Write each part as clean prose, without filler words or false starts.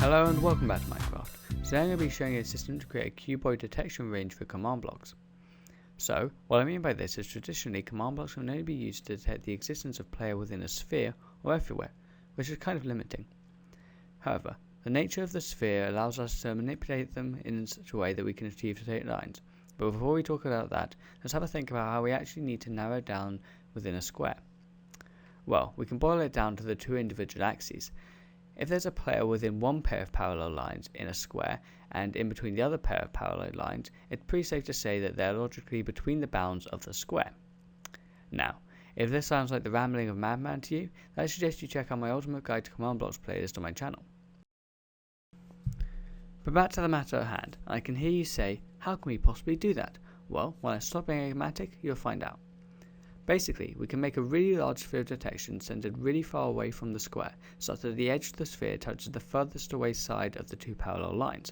Hello and welcome back to Minecraft. Today I'm going to be showing you a system to create a cuboid detection range for command blocks. So, what I mean by this is traditionally command blocks can only be used to detect the existence of player within a sphere or everywhere, which is kind of limiting. However, the nature of the sphere allows us to manipulate them in such a way that we can achieve straight lines. But before we talk about that, let's have a think about how we actually need to narrow down within a square. Well, we can boil it down to the two individual axes. If there's a player within one pair of parallel lines in a square and in between the other pair of parallel lines, it's pretty safe to say that they're logically between the bounds of the square. Now, if this sounds like the rambling of madman to you, then I suggest you check out my Ultimate Guide to Command Blocks playlist on my channel. But back to the matter at hand, I can hear you say, how can we possibly do that? Well, when I stop being enigmatic, you'll find out. Basically, we can make a really large sphere of detection centered really far away from the square, such that the edge of the sphere touches the furthest away side of the two parallel lines.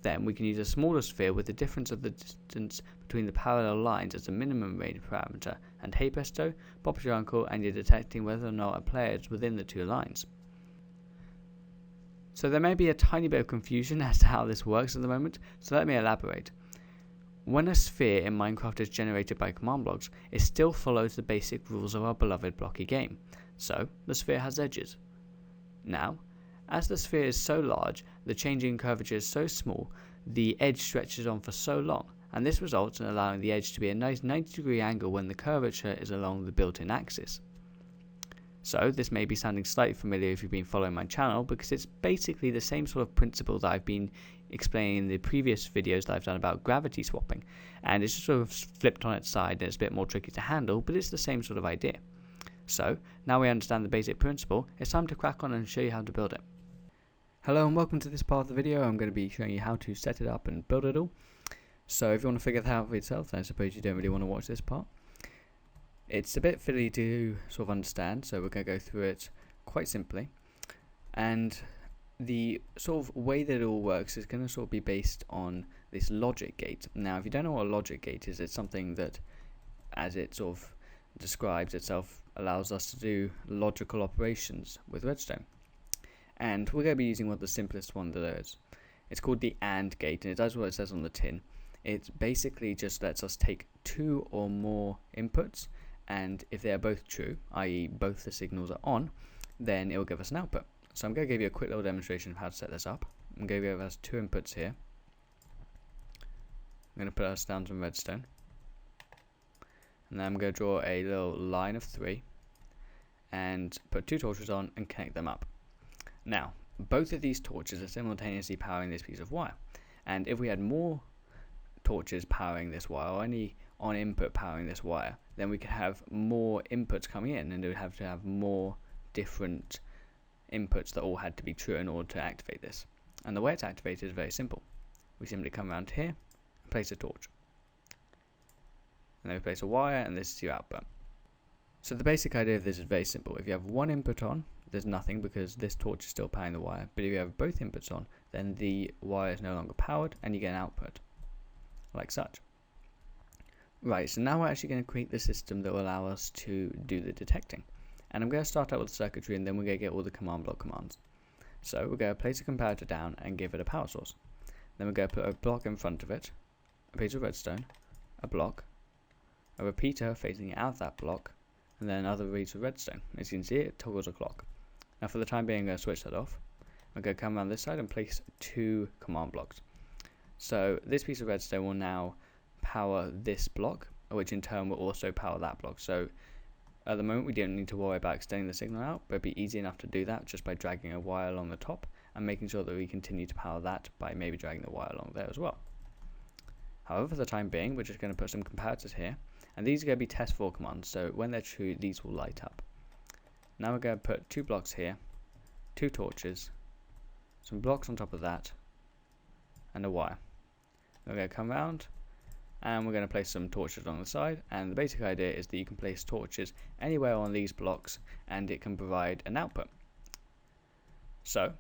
Then we can use a smaller sphere with the difference of the distance between the parallel lines as a minimum range parameter, and hey presto, pop your uncle and you're detecting whether or not a player is within the two lines. So there may be a tiny bit of confusion as to how this works at the moment, so let me elaborate. When a sphere in Minecraft is generated by command blocks, it still follows the basic rules of our beloved blocky game. So, the sphere has edges. Now, as the sphere is so large, the change in curvature is so small, the edge stretches on for so long, and this results in allowing the edge to be a nice 90-degree angle when the curvature is along the built-in axis. So, this may be sounding slightly familiar if you've been following my channel, because it's basically the same sort of principle that I've been explaining in the previous videos that I've done about gravity swapping, and it's just sort of flipped on its side and it's a bit more tricky to handle, but it's the same sort of idea. So, now we understand the basic principle, it's time to crack on and show you how to build it. Hello and welcome to this part of the video. I'm going to be showing you how to set it up and build it all. So if you want to figure that out for yourself, then I suppose you don't really want to watch this part. It's a bit fiddly to sort of understand, so we're going to go through it quite simply. And the sort of way that it all works is going to sort of be based on this logic gate. Now, if you don't know what a logic gate is, it's something that, as it sort of describes itself, allows us to do logical operations with Redstone. And we're going to be using one of the simplest one there is. It's called the AND gate, and it does what it says on the tin. It basically just lets us take two or more inputs, and if they are both true, i.e. both the signals are on, then it will give us an output. So I'm going to give you a quick little demonstration of how to set this up. I'm going to give us two inputs here. I'm going to put us down some redstone. And then I'm going to draw a little line of 3 and put two torches on and connect them up. Now, both of these torches are simultaneously powering this piece of wire. And if we had more torches powering this wire, or any on input powering this wire, then we could have more inputs coming in, and it would have to have more different inputs that all had to be true in order to activate this. And the way it's activated is very simple. We simply come around here and place a torch. And then we place a wire, and this is your output. So the basic idea of this is very simple. If you have one input on, there's nothing because this torch is still powering the wire. But if you have both inputs on, then the wire is no longer powered and you get an output, like such. Right, so now we're actually going to create the system that will allow us to do the detecting. And I'm going to start out with the circuitry, and then we're going to get all the command block commands. So we're going to place a comparator down and give it a power source. Then we're going to put a block in front of it, a piece of redstone, a block, a repeater facing out of that block, and then another piece of redstone. As you can see, it toggles a clock. Now for the time being, I'm going to switch that off. I'm going to come around this side and place two command blocks. So this piece of redstone will now power this block, which in turn will also power that block. So at the moment we don't need to worry about extending the signal out, but it'd be easy enough to do that just by dragging a wire along the top and making sure that we continue to power that by maybe dragging the wire along there as well. However, for the time being, we're just going to put some comparators here, and these are going to be test for commands, so when they're true, these will light up. Now we're going to put two blocks here, two torches, some blocks on top of that, and a wire. We're going to come around, and we're going to place some torches on the side, and the basic idea is that you can place torches anywhere on these blocks and it can provide an output. So,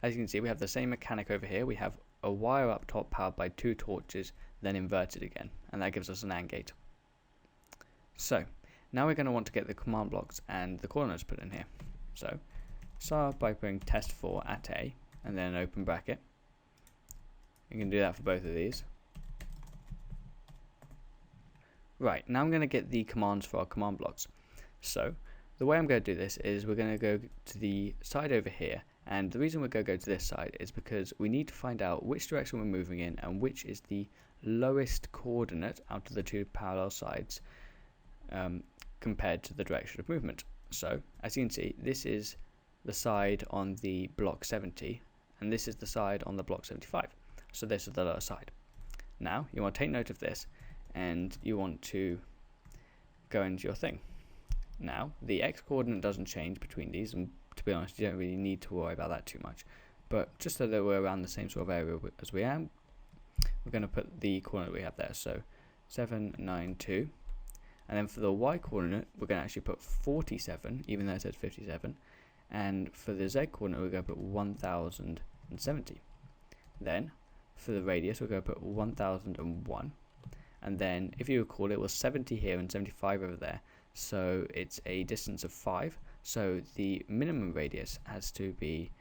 as you can see, we have the same mechanic over here. We have a wire up top powered by two torches, then inverted again, and that gives us an AND gate. So, now we're going to want to get the command blocks and the coordinates put in here. So, start by putting test4 at A, and then open bracket. You can do that for both of these. Right, now I'm going to get the commands for our command blocks. So the way I'm going to do this is we're going to go to the side over here, and the reason we're going to go to this side is because we need to find out which direction we're moving in and which is the lowest coordinate out of the two parallel sides compared to the direction of movement. So as you can see, this is the side on the block 70 and this is the side on the block 75. So this is the lower side. Now you want to take note of this and you want to go into your thing. Now the x coordinate doesn't change between these, and to be honest you don't really need to worry about that too much, but just so that we're around the same sort of area as we are, we're going to put the coordinate we have there, so 792, and then for the y coordinate we're going to actually put 47 even though it says 57, and for the z coordinate we're going to put 1070. Then for the radius we're going to put 1001, and then if you recall it was 70 here and 75 over there, so it's a distance of 5, so the minimum radius has to be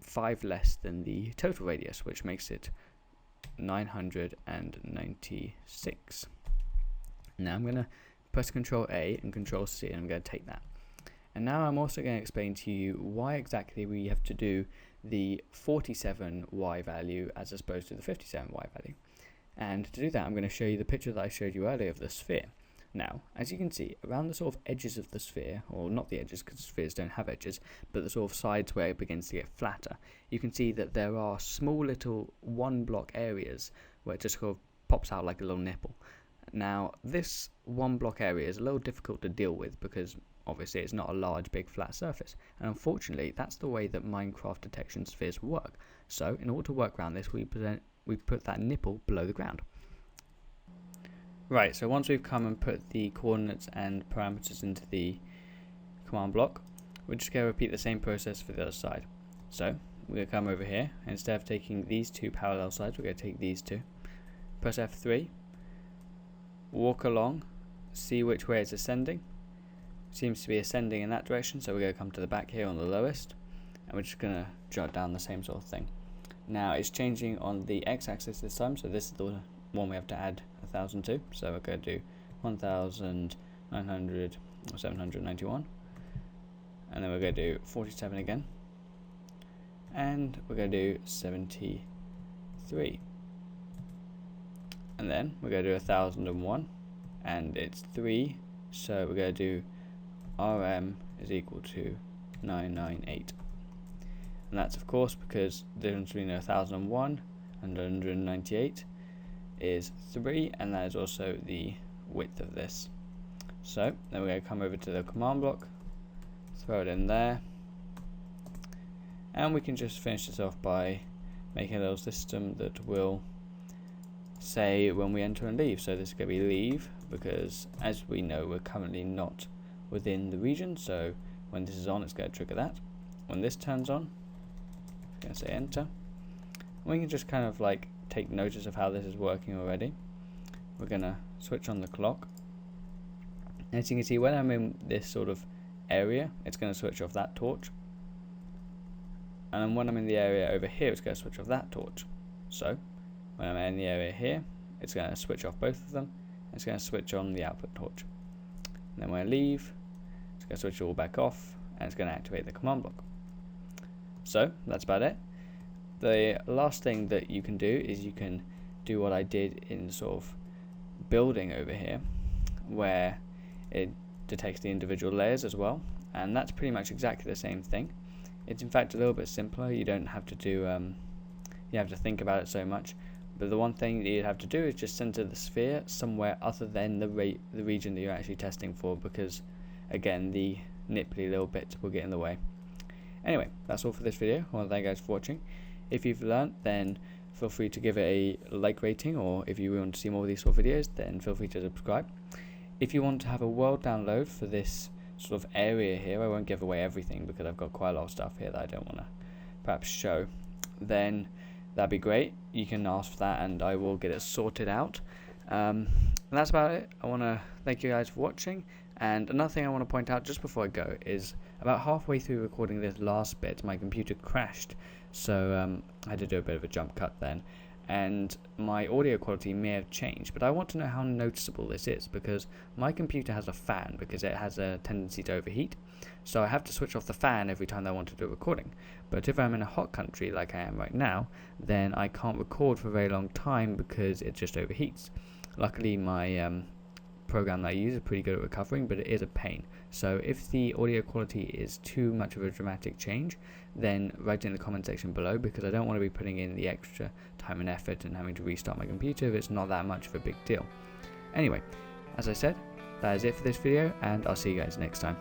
5 less than the total radius, which makes it 996. Now I'm going to press Ctrl A and Ctrl C and I'm going to take that. And now I'm also going to explain to you why exactly we have to do the 47y value as opposed to the 57y value. And to do that I'm going to show you the picture that I showed you earlier of the sphere. Now, as you can see, around the sort of edges of the sphere, or not the edges because spheres don't have edges, but the sort of sides where it begins to get flatter, you can see that there are small little one block areas where it just sort of pops out like a little nipple. Now, this one block area is a little difficult to deal with because obviously it's not a large big flat surface, and unfortunately that's the way that Minecraft detection spheres work. So in order to work around this we put that nipple below the ground. Right, so once we've come and put the coordinates and parameters into the command block, we're just going to repeat the same process for the other side. So we're going to come over here, and instead of taking these two parallel sides, we're going to take these two. Press F3, walk along, see which way it's ascending. Seems to be ascending in that direction, so we're going to come to the back here on the lowest, and we're just going to jot down the same sort of thing. Now it's changing on the x-axis this time, so this is the one we have to add 1000 to, so we're going to do 1900 or 791, and then we're going to do 47 again, and we're going to do 73, and then we're going to do 1001, and it's 3, so we're going to do RM is equal to 998, and that's of course because the difference between 1001 and 198 is 3, and that is also the width of this. So then we're going to come over to the command block, throw it in there, and we can just finish this off by making a little system that will say when we enter and leave. So this is going to be leave, because as we know we're currently not within the region, so when this is on it's going to trigger that. When this turns on, it's going to say enter, and we can just kind of like take notice of how this is working already. We're going to switch on the clock. As you can see, when I'm in this sort of area, it's going to switch off that torch. And then when I'm in the area over here, it's going to switch off that torch. So, when I'm in the area here, it's going to switch off both of them. And it's going to switch on the output torch. And then when I leave, it's going to switch it all back off, and it's going to activate the command block. So, that's about it. The last thing that you can do is you can do what I did in sort of building over here, where it detects the individual layers as well, and that's pretty much exactly the same thing. It's in fact a little bit simpler. You don't have to do you have to think about it so much, but the one thing that you'd have to do is just center the sphere somewhere other than the region that you're actually testing for, because again the nipply little bits will get in the way. Anyway, that's all for this video. I want to thank you guys for watching. If you've learnt, then feel free to give it a like rating, or if you want to see more of these sort of videos, then feel free to subscribe. If you want to have a world download for this sort of area here, I won't give away everything because I've got quite a lot of stuff here that I don't want to perhaps show, then that'd be great. You can ask for that and I will get it sorted out. And that's about it. I want to thank you guys for watching, And another thing I want to point out just before I go is about halfway through recording this last bit, my computer crashed, so I had to do a bit of a jump cut then, and my audio quality may have changed, but I want to know how noticeable this is, because my computer has a fan because it has a tendency to overheat, so I have to switch off the fan every time I want to do a recording. But if I'm in a hot country like I am right now, then I can't record for a very long time because it just overheats. Luckily my program that I use is pretty good at recovering, but it is a pain. So if the audio quality is too much of a dramatic change, then write it in the comment section below, because I don't want to be putting in the extra time and effort and having to restart my computer if it's not that much of a big deal. Anyway, as I said, that is it for this video, and I'll see you guys next time.